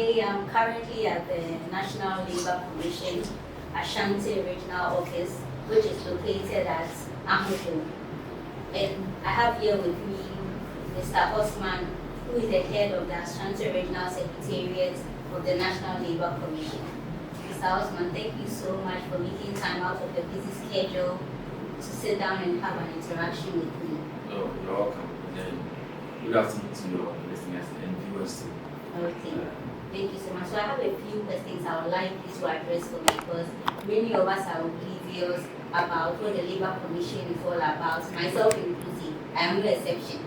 I am currently at the National Labour Commission Ashanti Regional Office, which is located at Amufu. And I have here with me Mr. Osman, who is the head of the Ashanti Regional Secretariat of the National Labour Commission. Mr. Osman, thank you so much for making time out of your busy schedule to sit down and have an interaction with me. Oh, you're welcome. And good afternoon to your listeners and viewers too. Okay, thank you so much. So I have a few questions I would like you to address for me, because many of us are oblivious about what the Labour Commission is all about, myself inclusive. I am no exception.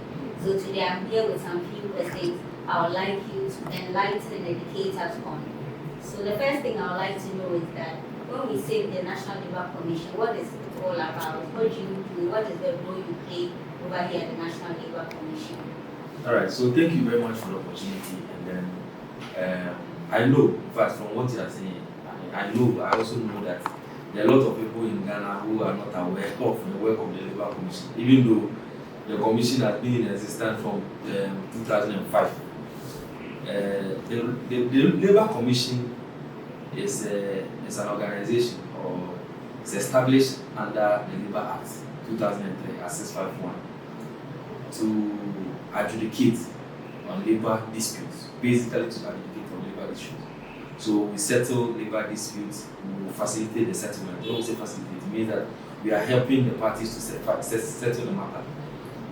So today I'm here with some few questions I would like you to enlighten and educate us on. So the first thing I would like to know is that when we say the National Labour Commission, what is it all about? What do you do? What is the role you play over here at the National Labour Commission? All right, so thank you very much for the opportunity. And then I know, in fact, from what you are saying, I also know that there are a lot of people in Ghana who are not aware of the work of the Labour Commission, even though the Commission has been in existence from 2005. The Labour Commission is an organization, or it's established under the Labour Act 2003 as 651 to adjudicate on labour disputes, basically to adjudicate on labour disputes. So we settle labour disputes, we facilitate the settlement. When we say facilitate, it means that we are helping the parties to settle the matter.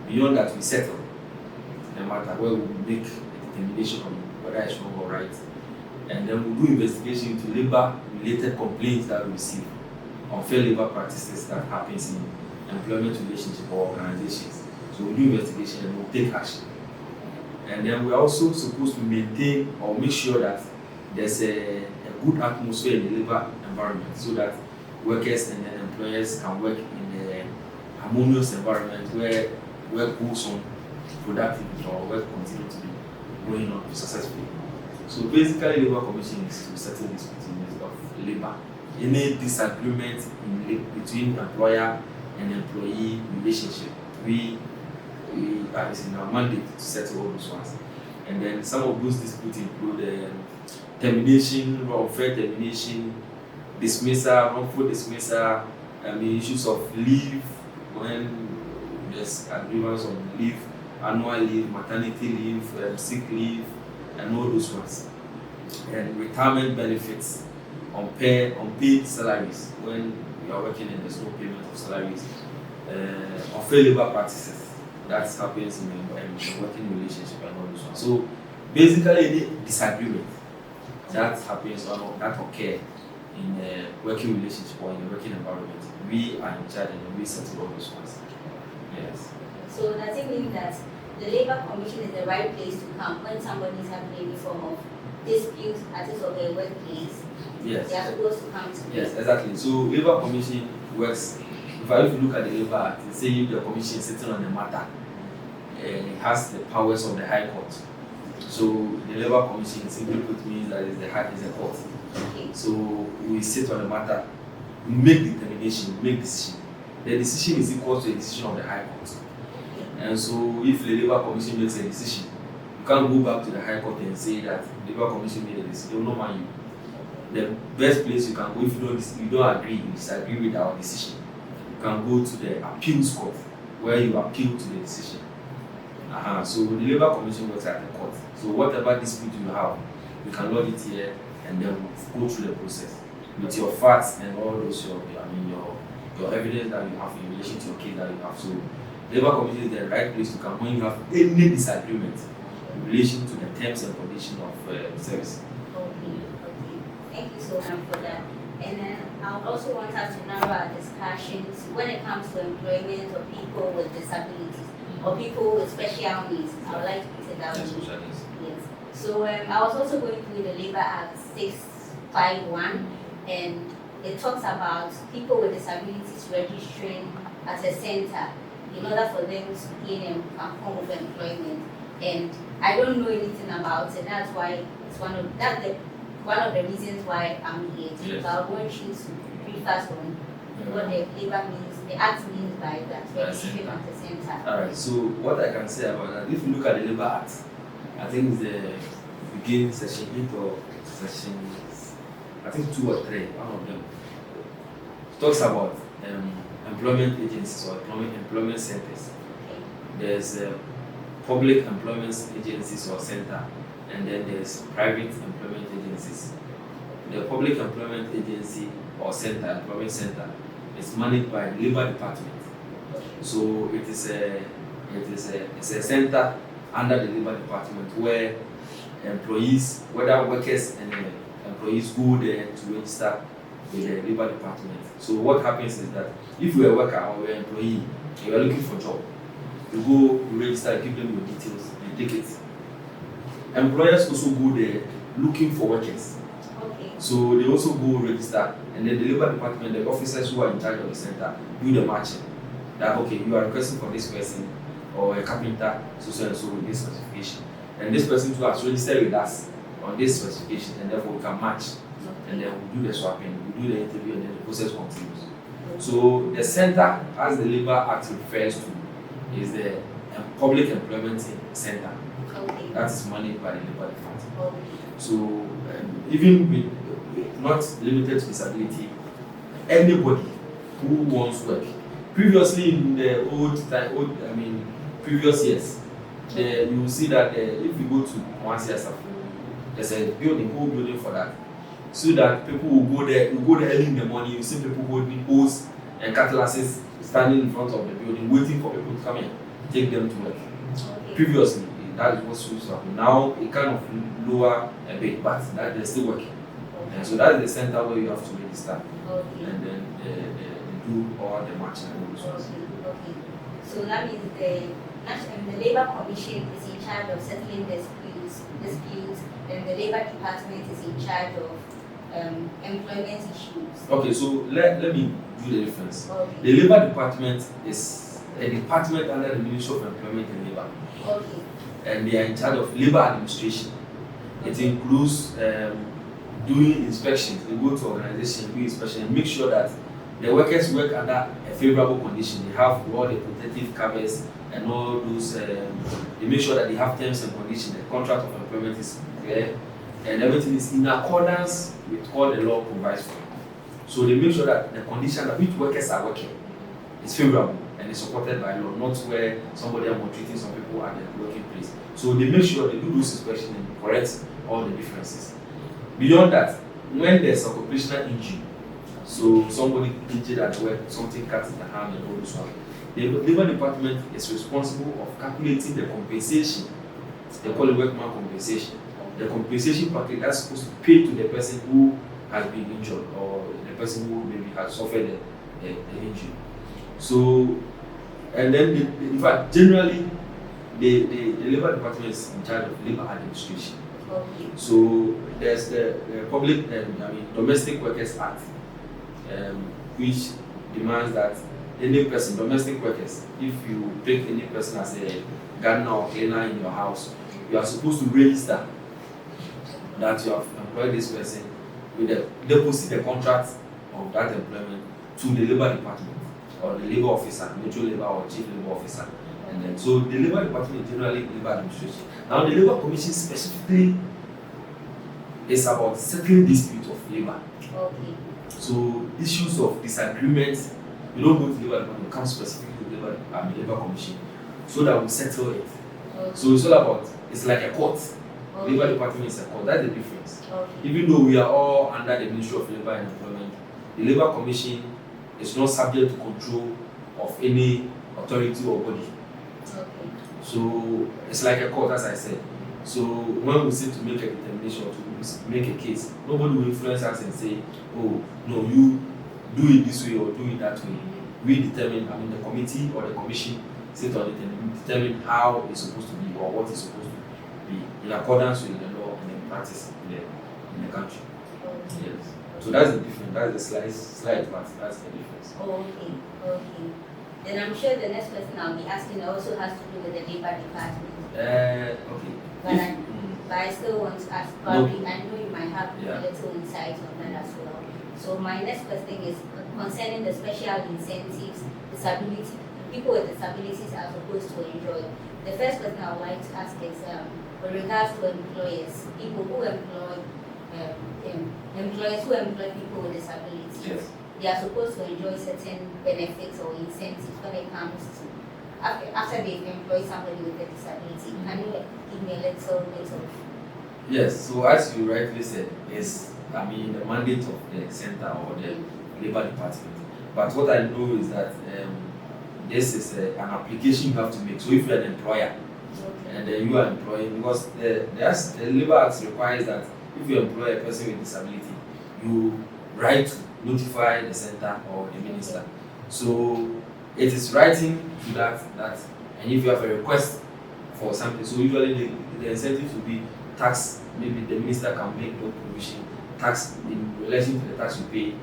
Beyond that, we settle the matter where we make a determination on whether it's wrong or right. And then we do investigation into labour-related complaints that we receive, unfair labour practices that happens in employment relationship or organizations. So we do investigation and we take action. And then we are also supposed to maintain or make sure that there's a good atmosphere in the labour environment, so that workers and then employers can work in a harmonious environment where work goes on productively or work continues to be going on successfully. So basically, Labour Commission is to settle disputes of labour. Any disagreement between employer and employee relationship, we are in our mandate to settle all those ones. And then some of those disputes include termination, unfair termination, dismissal, wrongful dismissal, issues of leave, when there's agreements on leave, annual leave, maternity leave, sick leave, and all those ones. And retirement benefits, unpaid salaries, when you are working and there's no payment of salaries, unfair labor practices, that happens in a working relationship and all those ones. So basically, any disagreement that happens or that occur in a working relationship or in a working environment, we are in charge and we settle all those ones. Yes. So does it mean that the Labour Commission is the right place to come when somebody is having any form of dispute at his or her workplace? Yes. They are supposed to come to you. Yes, exactly. So Labour Commission works. If you look at the Labour Act, it says if the Commission is sitting on the matter, it has the powers of the High Court. So the Labour Commission simply put means that is the court. Okay. So we sit on the matter, we make determination, we make decision. The decision is equal to a decision of the High Court. And so if the Labour Commission makes a decision, you can't go back to the High Court and say that the Labour Commission made a decision. They will not mind you. The best place you can go if you don't agree, you disagree with our decision, you can go to the appeals court where you appeal to the decision. So the Labour Commission works at the court. So whatever dispute you have, you can lodge it here and then go through the process with your facts and all those your evidence that you have in relation to your case that you have. So Labour Commission is the right place to come when you have any disagreement in relation to the terms and conditions of service. Okay. Thank you so much for that. And then I also want us to narrow our discussions when it comes to employment of people with disabilities or people with special needs. I would like to put it that way. Yes. So I was also going through the Labour Act 651, and it talks about people with disabilities registering at a center in order for them to gain a form of employment. And I don't know anything about it. That's why it's one of the reasons why I'm here. Yes. So I want you to brief us on what the Labour means, the Act means by that, registration at the center. Alright, so what I can say about that, if you look at the Labour Act, I think it's the begin section 8 or section, I think 2 or 3, one of them, talks about employment agencies or employment centers. There's public employment agencies or center, and then there's private employment agencies. The public employment agency or center, employment center, is managed by the Labor Department. So it is a center under the Labor Department where employees, whether workers and employees, go there to register with the Labor Department. So what happens is that if you're a worker or you're an employee, you are looking for a job, you go, you register, give them your details, you take it. Employers also go there looking for workers. Okay. So they also go register, and then the Labor Department, the officers who are in charge of the center, do the matching. That okay, you are requesting for this person or a carpenter, so and so with this specification. And this person too has registered with us on this specification, and therefore we can match. And then we do the swapping, we do the interview, and then the process continues. So the center, as the Labor Act refers to, is the public employment center. Okay. That is managed by the Labor Department. Okay. So even with not limited to disability, anybody who wants work. Previously in the previous years, you will see that if you go to Kumasi, there's a whole building for that. So that people will go there early in the morning, you see people holding hose and cutlasses standing in front of the building, waiting for people to come in, take them to work. Okay. Previously, that is what used to happen. Now it kind of lower a bit, but that they're still working. Okay. And so that's the center where you have to register. Okay. And then they do all the matching and all those ones. Okay. So that means the Labour Commission is in charge of settling disputes, and the Labour Department is in charge of employment issues. Okay, so let me do the difference. Okay. The Labour Department is a department under the Ministry of Employment and Labour. Okay. And they are in charge of labour administration. It includes doing inspections. They go to organizations, do inspection, and make sure that the workers work under a favourable condition. They have all the protective covers and all those. They make sure that they have terms and conditions. The contract of employment is clear, and everything is in accordance with what the law provides for. So they make sure that the condition that which workers are working is favourable and is supported by law, not where somebody is maltreating some people at the working place. So they make sure they do those inspections and correct all the differences. Beyond that, when there's occupational injury, so somebody injured at work, something cuts in the hand and all this one, the Labour Department is responsible of calculating the compensation. They call it workman compensation. The compensation package that's supposed to pay to the person who has been injured or the person who maybe has suffered the injury. So, and then in fact, generally, the Labour Department is in charge of labour administration. Okay. So there's the Public Domestic Workers Act, which demands that any person, domestic workers, if you take any person as a gardener or cleaner in your house, you are supposed to register that you have employed this person with deposit the contract of that employment to the Labour Department or the Labour Officer, Major Labour or Chief Labour Officer. And then, so the Labour Department is generally Labour Administration. Now the Labour Commission specifically is about settling disputes of labour. Okay. So issues of disagreements, we don't go to Labour Department, we come specifically to Labour Commission so that we settle it. Okay. So it's all about, it's like a court. Okay. Labour Department is a court, that's the difference. Okay. Even though we are all under the Ministry of Labour and Employment, the Labour Commission is not subject to control of any authority or body. Okay. So it's like a court, as I said. So when we sit to make a determination or to make a case, nobody will influence us and say, oh, no, you do it this way or do it that way. We determine, the committee or the commission sit on it and determine how it's supposed to be or what it's supposed to be in accordance with the law and the practice in the country. Okay. Yes. So that's the difference. That's the slight part. That's the difference. Okay. Okay. Then I'm sure the next question I'll be asking also has to do with the Labour Department. Okay. But I still want to ask, probably, I know you might have a little insight on that as well. So my next question is concerning the special incentives people with disabilities are supposed to enjoy. The first question I would like to ask is, with regards to employers, people who employ employers who employ people with disabilities. Yes. They are supposed to enjoy certain benefits or incentives when it comes to after they've employed somebody with a disability. Can you give me a little bit of? Yes. So as you rightly said, it's the mandate of the center or the labor department. But what I know is that this is an application you have to make. So if you're an employer and you are employing, because the Labor Act requires that if you employ a person with disability, you write to notify the center or the minister. So it is writing to that, and if you have a request for something, so usually the incentive will be tax. Maybe the minister can make no provision tax in relation to the tax you pay.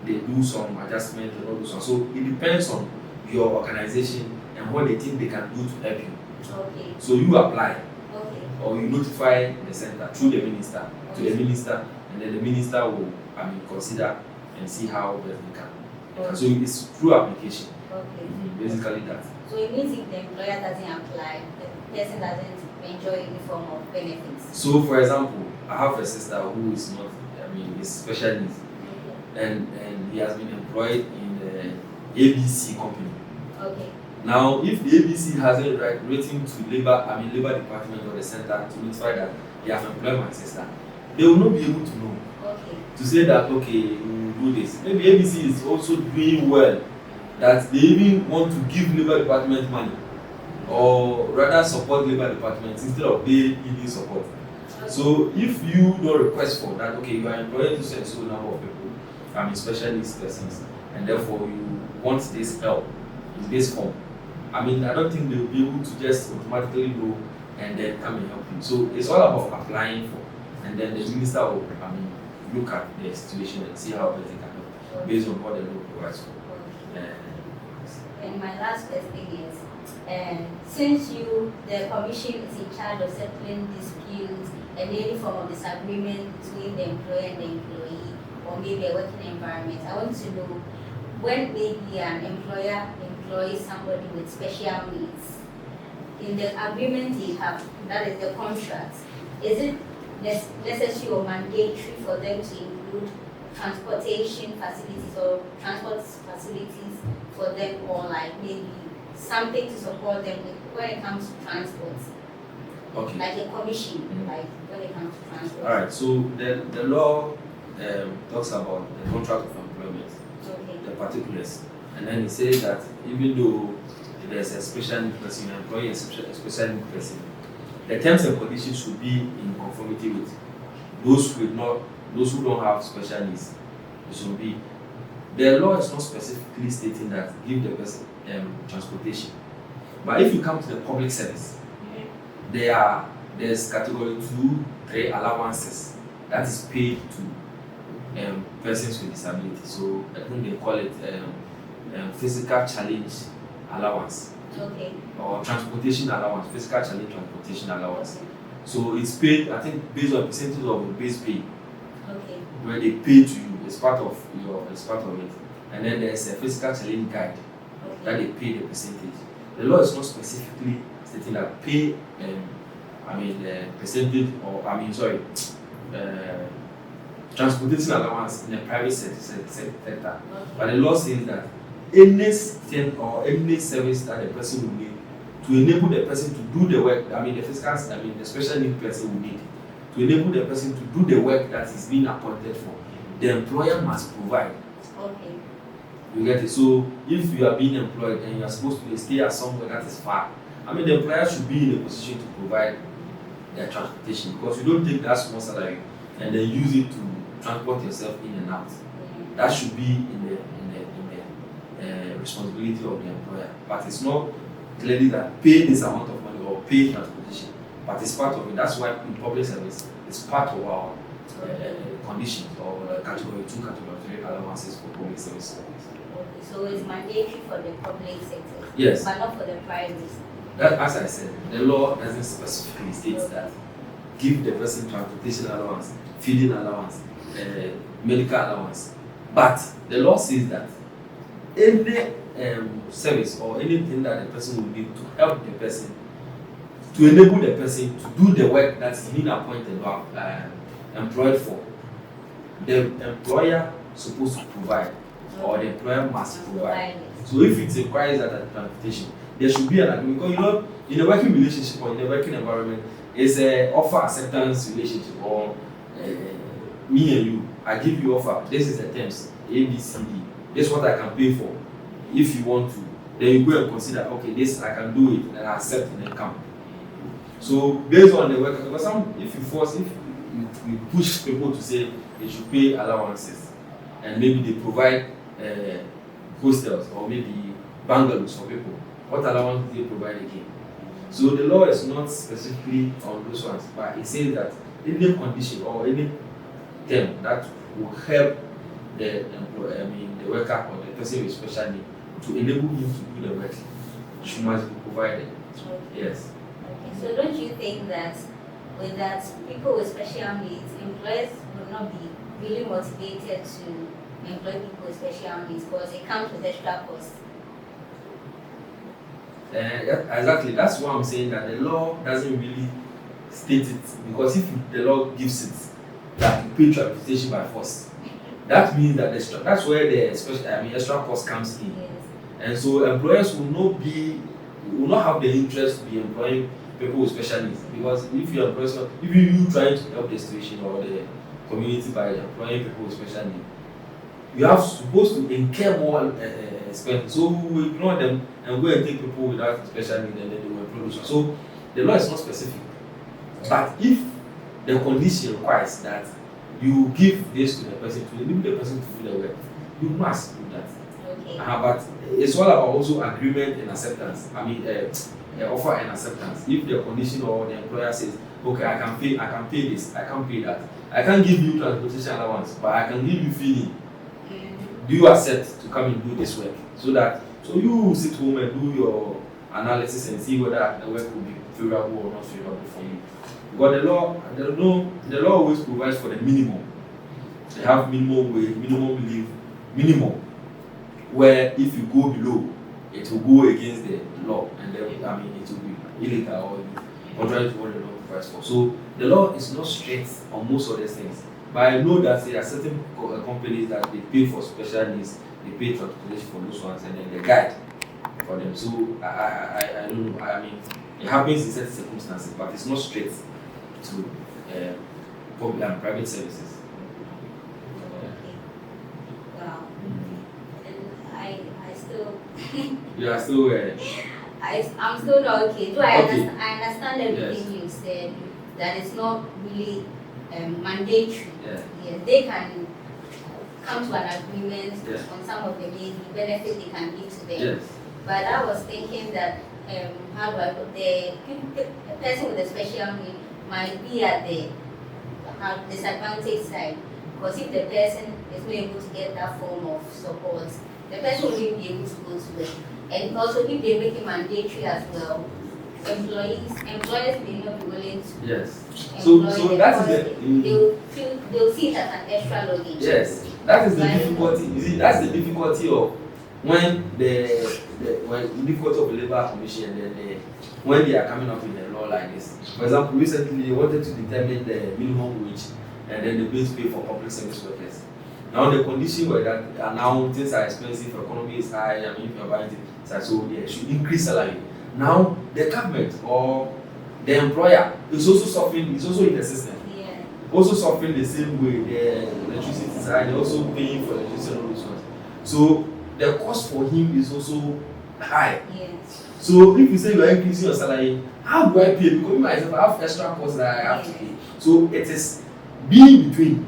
They do some adjustment and all those ones. So it depends on your organization and what they think they can do to help you. Okay. So you apply. Okay. Or you notify the center through the minister to the minister, and then the minister will consider and see how best they can. Okay. So it's through application. Okay. Basically that. So it means if the employer doesn't apply, the person doesn't enjoy any form of benefits. So for example, I have a sister who is not, is special needs, and he has been employed in the ABC company. Okay. Now, if the ABC hasn't written to labor department or the center to notify that they have employed my sister, they will not be able to know. Okay. To say that okay, we will do this. Maybe ABC is also doing well, that they even want to give labor department money, or rather support labor department instead of they giving support. So if you don't request for that, okay, you are employed to send so number of people, special needs persons, and therefore you want this help in this form. I don't think they will be able to just automatically go and then come and help you. So it's all about applying for, and then the minister will, look at the situation and see how best they can help based on what the law provides for. And my last question is, since the commission is in charge of settling disputes and any form of disagreement between the employer and the employee, or maybe a working environment, I want to know when maybe an employer employs somebody with special needs, in the agreement they have, that is the contract, is it necessary or mandatory for them to include transportation facilities or transport facilities for them, or like maybe something to support them when it comes to transport? Okay. Like a commission, like when it comes to transport. Alright, so the law talks about the contract of employment, the particulars, and then it says that even though there's a special need person, you employ a special need person, the terms and conditions should be in conformity with those who don't have special needs. It should be. The law is not specifically stating that give the person transportation, but if you come to the public service, there's category 2, 3 allowances that is paid to persons with disability. So I think they call it physical challenge allowance. Okay. Or transportation allowance, physical challenge transportation allowance. Okay. So it's paid, I think, based on percentage of your base pay. Okay. Where they pay to you, it's part of it. And then there's a physical challenge guide that they pay the percentage. The law is not specifically stating that pay percentage or transportation allowance in the private sector. Okay. But the law says that any thing or any service that the person will need to enable the person to do the work, the special need person will need to enable the person to do the work that is being appointed for, the employer must provide. Okay. You get it? So if you are being employed and you are supposed to stay at somewhere that is far, the employer should be in a position to provide their transportation, because you don't take that small salary and then use it to transport yourself in and out. That should be in the responsibility of the employer. But it's not clearly that pay this amount of money or pay transportation, but it's part of it. That's why in public service it's part of our conditions or category 2, category 3 allowances for public service. Okay, so it's mandatory for the public sector, yes, but not for the private. That, as I said, the law doesn't specifically state that give the person transportation allowance, feeding allowance, medical allowance. But the law says that any service or anything that the person will need to help the person to enable the person to do the work that is being appointed or employed for. The employer is supposed to provide, or the employer must provide. So if it requires that transportation, there should be an agreement. Because you know, in a working relationship or in a working environment, it's a offer acceptance relationship, or me and you, I give you offer. This is the terms A, B, C, D. This is what I can pay for. If you want to, then you go and consider. Okay, this I can do it, and I accept, and then come. So based on the work, because if you push people to say they should pay allowances, and maybe they provide hostels or maybe bungalows for people, what allowance do they provide again? So the law is not specifically on those ones, but it says that any condition or any term that will help the worker or the person with special need to enable him to do the work must be provided. Yes. Okay. So don't you think that with that, people with special needs, employers will not be really motivated to employ people with special needs because it comes with extra costs? Exactly. That's why I'm saying that the law doesn't really state it, because if the law gives it that you pay transportation by force, that means that that's where the extra cost comes in. Yes. And so employers will not have the interest to be employing people with special needs, because if you employ if you trying to help the situation or the community by employing people with special needs, you are supposed to incur more expense. So we will ignore them and go and take people without special needs, and then they will employ those. So the law is not specific, but if the condition requires that you give this to the person to enable the person to do the work, you must do that. Okay. But it's all about also agreement and acceptance. Offer and acceptance. If the condition or the employer says, okay, I can pay this, I can't pay that. I can't give you transportation allowance, but I can give you feeding. Do you accept to come and do this work? So you sit home and do your analysis and see whether the work will be favorable or not favorable for you. Because the law always provides for the minimum. They have minimum wage, minimum leave, minimum, where if you go below, it will go against the law, and then it will be illegal or contrary to what the law provides for. So the law is not strict on most of these things. But I know that there are certain companies that they pay for special needs, they pay transportation for those ones, and then they guide for them. So I don't know. It happens in certain circumstances, but it's not strict to public and private services. Okay. Wow. And I still. You are still. I'm still not okay. I understand everything Yes. you said. That it's not really mandatory. Yeah. Yes, they can come to an agreement Yeah. on some of the benefits they can give to them. Yes. But I was thinking that how do I put the person with a special need might be at the disadvantaged side, because if the person is not able to get that form of support, the person will not be able to go to it. And also, if they make it mandatory as well, employers may not be willing to. Yes. So that is they'll see it as an extra luggage. Yes, that is the difficulty. You see, that's the difficulty of when the difficulty of the labor commission, and then when they are coming up with a law like this. For example, recently they wanted to determine the minimum wage and then the base pay for public service workers. Now the condition were that now things are expensive, economy is high. If you're buying things, so they should increase salary. Now the government or the employer is also suffering. It's also in the system. Yeah. Also suffering the same way. The electricity is high. They're also paying for electricity and all those ones. So the cost for him is also high. Yes. So if you say you are increasing your salary, how do I pay? Because myself I have extra costs that I have to pay. So it is being between.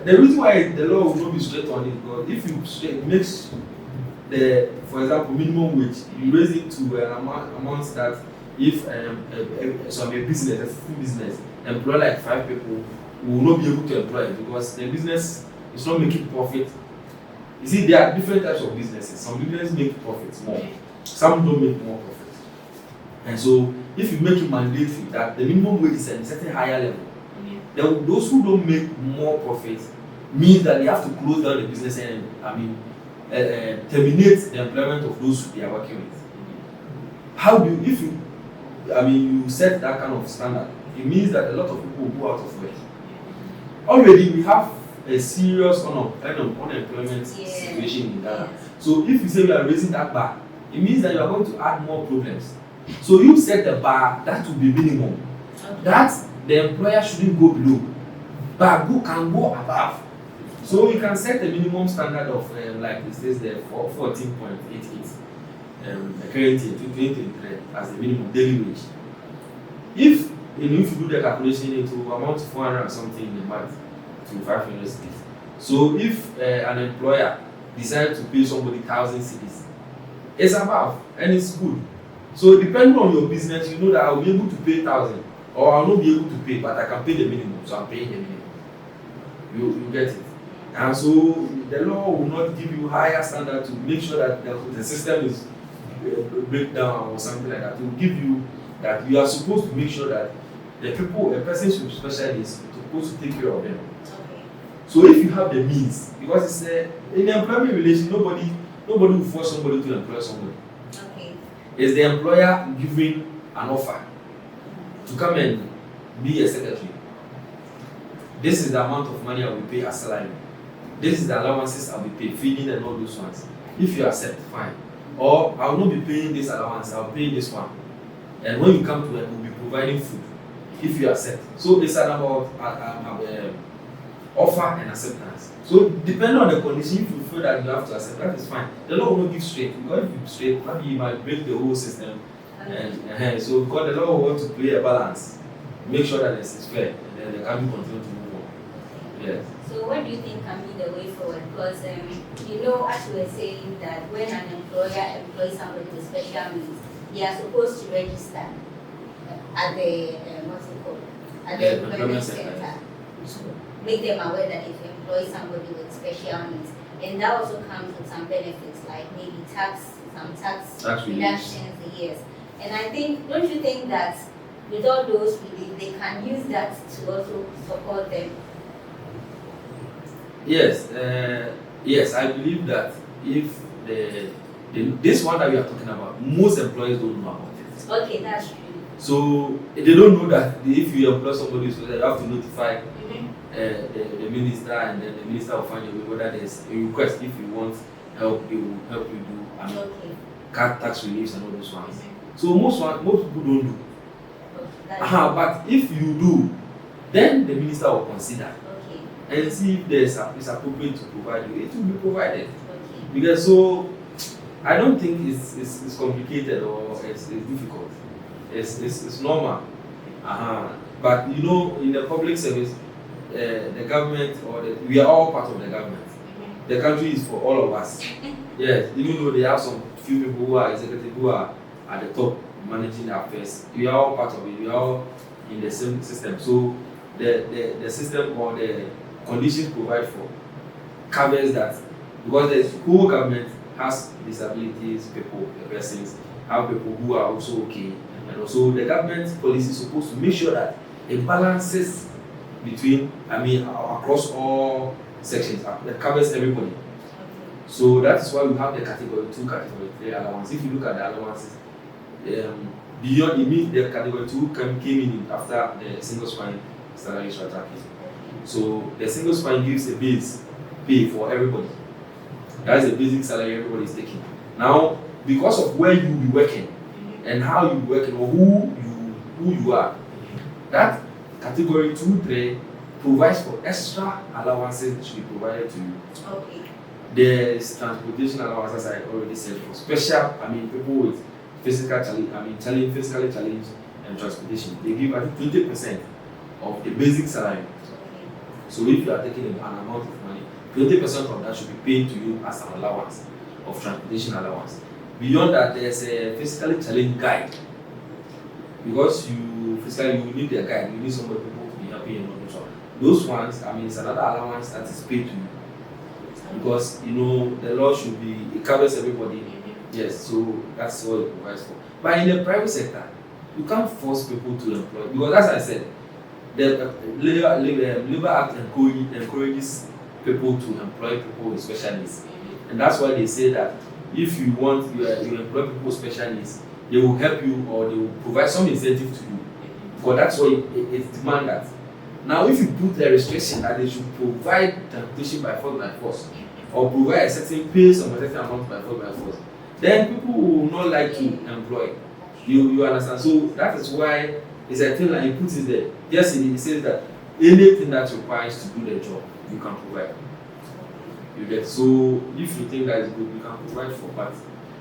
The reason why the law will not be straight on it, because if you make for example, minimum wage, you raise it to an amount that if a business, a full business, employ like 5 people, will not be able to employ it because the business is not making profit. You see, there are different types of businesses. Some businesses make profits more, some don't make more profit. And so, if you make it mandatory that the minimum wage is at a certain higher level, then those who don't make more profit means that they have to close down the business and terminate the employment of those they are working with. How do you, you set that kind of standard, it means that a lot of people will go out of work. Already we have a serious unemployment situation in Ghana. Yes. So if you say we are raising that bar, it means that you are going to add more problems. So you set the bar that will be minimum. Okay. That the employer shouldn't go below, but can go above. So you can set a minimum standard of like it says there 14.88 currently 2023 as the minimum daily wage. If you do the calculation, it will amount to 400 and something in a month to 500 cedis. So if an employer decides to pay somebody 1,000 cedis, it's above and it's good. So depending on your business, you know that I will be able to pay 1,000 or I will not be able to pay, but I can pay the minimum, so I'm paying the minimum. You get it? And so the law will not give you higher standard to make sure that the system is break down or something like that. It will give you that you are supposed to make sure that the people, a person with special needs, is supposed to take care of them. Okay. So if you have the means, because it's in the employment relation, nobody will force somebody to employ somebody. Okay. It's the employer giving an offer to come and be a secretary. This is the amount of money I will pay as salary. This is the allowances I will pay, feeding and all those ones. If you accept, fine. Or I will not be paying this allowance, I will pay this one. And when you come to it, we will be providing food. If you accept. So it's about offer and acceptance. So depending on the condition, if you feel that you have to accept, that is fine. The law will not give straight. Because if you straight, maybe you might break the whole system. And so because the law will want to play a balance, make sure that it's fair, and then the country continue to move on. Yes. So what do you think can be the way forward? Because as you were saying that when an employer employs somebody with special needs, they are supposed to register at the at the employment center. Make them aware that if you employ somebody with special needs, and that also comes with some benefits like maybe some tax reductions, yes. And I think, don't you think that with all those relief, they can use that to also support them? Yes, yes, I believe that if this one that we are talking about, most employers don't know about it. Okay, that's true. So they don't know that if you employ somebody, so you have to notify the minister, and then the minister will find a way whether there's a request. If you want help, they will help you do cut tax reliefs and all those ones. So most people don't do. But if you do, then the minister will consider and see if it's appropriate to provide you. It will be provided. Because so I don't think it's complicated or it's difficult. It's normal. But in the public service, the government we are all part of the government. The country is for all of us. Yes, even though they have some few people who are executive who are at the top managing the affairs, we are all part of it. We are all in the same system. So the system or the conditions provide for covers that, because the whole government has disabilities, people, the persons, have people who are also okay, and also the government policy is supposed to make sure that it balances between, across all sections, that covers everybody. So that is why we have the category 2, category 3 allowance. If you look at the allowances, beyond the category 2 came in after the single spine salary strata. So the single spine gives a base pay for everybody. That's the basic salary everybody is taking. Now, because of where you will be working and how you be working or who you are, that category 2-3 provides for extra allowances that should be provided to you. Okay. There's transportation allowances, I already said, for special, people with physically challenged and transportation. They give 20% of the basic salary. So if you are taking an amount of money, 20% of that should be paid to you as an allowance of transportation allowance. Beyond that, there's a physically challenged guide. Because you need a guide, you need somebody to be happy and all that. Those ones, it's another allowance that is paid to you. Because the law should be, it covers everybody. Yes, so that's what it provides for. But in the private sector, you can't force people to employ, because as I said, the Labor Act encourages people to employ people with special needs. And that's why they say that if you employ people with special needs, they will help you or they will provide some incentive to you. Because that's what it demands that. Now, if you put a restriction that they should provide transportation by force by force, or provide a certain pay some certain amount by force by force, then people will not like to employ. You understand? So that is why it's a thing like you put it there. Yes, it says that anything that requires to do the job, you can provide. You get, so if you think that is good, you can provide for, but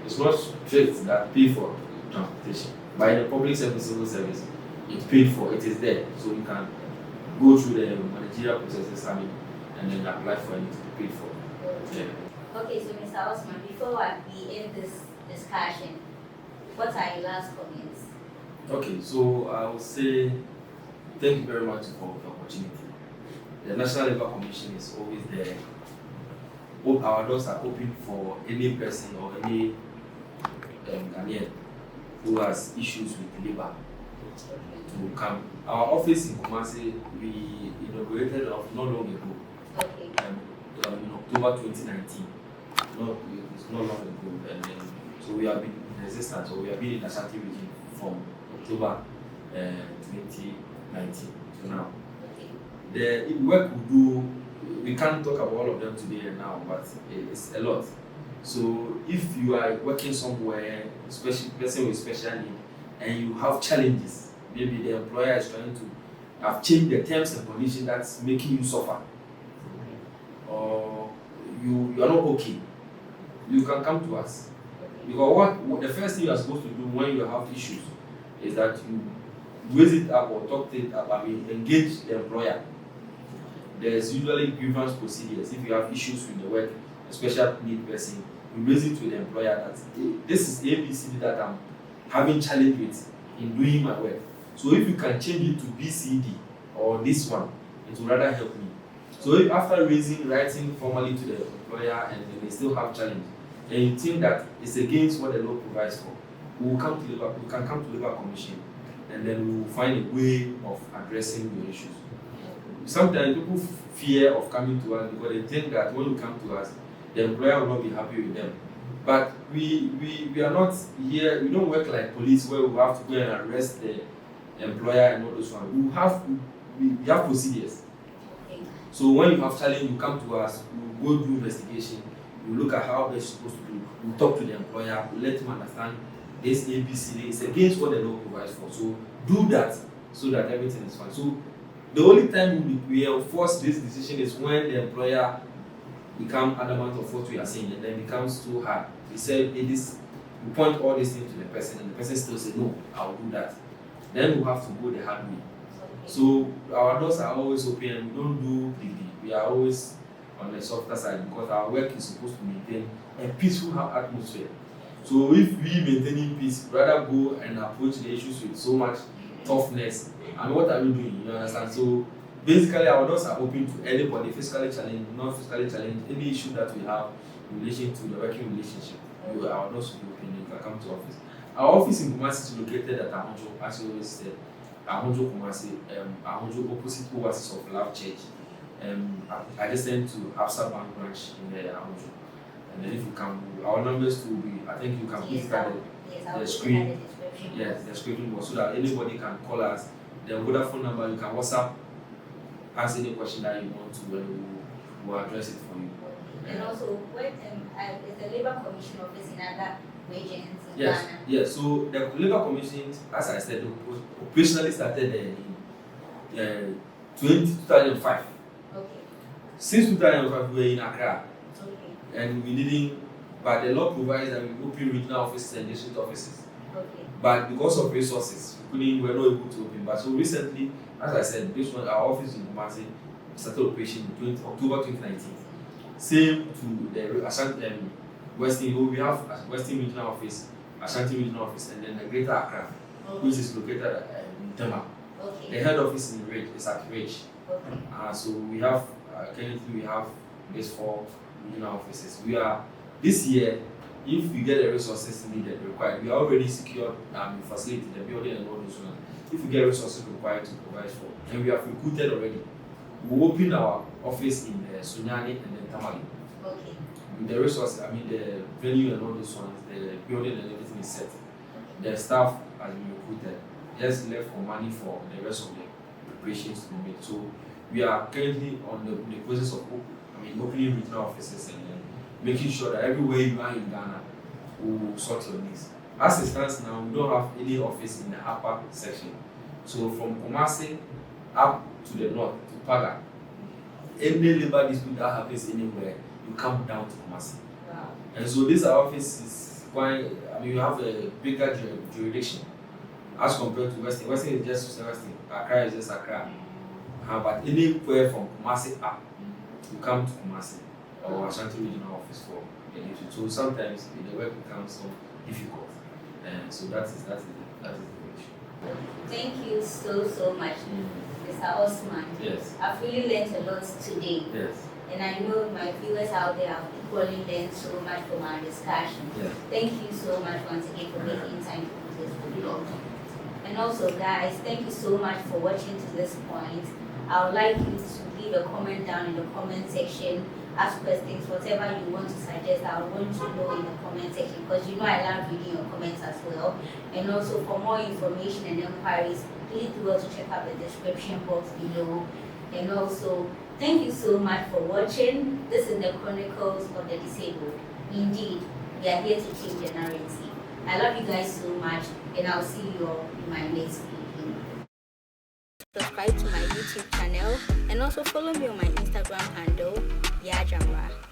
it's not strict that pay for transportation. By the public service, civil service, it's paid for, it is there, so you can go through the managerial processes, and then apply for it to be paid for. Yeah. Okay, so Mr. Osman, before we end this discussion, what are your last comments? Okay, so I would say thank you very much for the opportunity. The National Labour Commission is always there. Our doors are open for any person or any Ghanaian who has issues with labor to come. Our office in Kumasi, we inaugurated not long ago, Okay. in October 2019. No, it's not long ago. And then, so we have been in existence, so we have been in Ashanti region from October 2019 to now. Okay. The work we do, we can't talk about all of them today and now, but it's a lot. So if you are working somewhere, especially person with special need, and you have challenges, maybe the employer is trying to have changed the terms and conditions that's making you suffer, or you are not okay, you can come to us. Because what the first thing you are supposed to do when you have issues is that you raise it up or talk it up, engage the employer. There's usually grievance procedures. If you have issues with the work, a special need person, you raise it to the employer that this is ABC that I'm having challenge with in doing my work. So if you can change it to BCD or this one, it will rather help me. So if after writing formally to the employer and they still have challenge, and you think that it's against what the law provides for, we can come to Labour Commission, and then we will find a way of addressing your issues. Sometimes people fear of coming to us because they think that when you come to us, the employer will not be happy with them. But we are not here, we don't work like police where we have to go and arrest the employer and all those ones. We have procedures. So when you have challenge, you come to us, we will go do investigation, we look at how they're supposed to do, we talk to the employer, we let him understand this ABC is against what the law provides for. So do that so that everything is fine. So the only time we enforce this decision is when the employer become adamant of what we are saying, and then it becomes too hard. We said we point all these things to the person, and the person still say no, I'll do that. Then we have to go the hard way. So our doors are always open, and we don't do greedy. We are always on the softer side because our work is supposed to maintain a peaceful atmosphere. So if we maintaining peace, rather go and approach the issues with so much toughness. And what are we doing? You understand? So basically, our doors are open to anybody, physically challenged, non physically challenged, any issue that we have in relation to the working relationship. Our doors will be open. You can come to office. Our office in Kumasi is located at Ahonjo, as you always said. Ahonjo Kumasi, Ahonjo opposite Oasis of Love Church. Adjacent to Hafsa Bank branch in the Ahonjo. And then if you come, our numbers will be, I think you can put that the screen. Yes, the description was so that anybody can call us. The Vodafone number, you can WhatsApp, ask any question that you want to, and we'll address it for you. And also, what is the Labour Commission office in other regions in Yes, Ghana? yes. So the Labour Commission, as I said, operationally started in 2005. Okay. Since 2005, we were in Accra, Okay. and we didn't. But the law provides that we open regional offices and district offices. Okay. But because of resources, we were not able to open. But so recently, as I said, this one, our office in Kumasi started operation in October 2019. Same to the Ashanti Western. We have a Western Regional Office, Ashanti Regional Office, and then the Greater Accra, which is located in Tema. Okay. The head office in Ridge is at Ridge. Okay. So we have currently we have these 4 regional offices. We are this year. If we get the resources needed required, we are already secured facility, the building and all those ones. If we get resources required to provide for, and we have recruited already, we will open our office in Sunyani and then Tamale. Okay. With the resources, the venue and all those ones, the building and everything is set. the staff has been recruited, just left for money for the rest of the preparations to be made. So we are currently on the process of opening regional offices and making sure that everywhere you are in Ghana, we will sort your needs. As it stands now, we don't have any office in the upper section. So from Kumasi up to the north, to Paga, any labor dispute that happens anywhere, you come down to Kumasi. Wow. And so this office is quite, you have a bigger jurisdiction as compared to Western. Western is just Western, Accra is just Accra. But anywhere from Kumasi up, you come to Kumasi or Ashanti Regional Office for the duty. So sometimes the work becomes so difficult. And so that is the issue. Thank you so much, Mr. Osman. Yes. I've really learned a lot today. Yes. And I know my viewers out there have equally learned so much from our discussion. Yes. Thank you so much once again for making time to do this video. And also guys, thank you so much for watching to this point. I would like you to leave a comment down in the comment section, ask questions, whatever you want to suggest. I want to know in the comment section because you know I love reading your comments as well. And also for more information and enquiries, please do also check out the description box below. And also, thank you so much for watching. This is the Chronicles of the Disabled. Indeed, we are here to change the narrative. I love you guys so much, and I'll see you all in my next video. Subscribe to my YouTube channel and also follow me on my Instagram handle, Yajamra.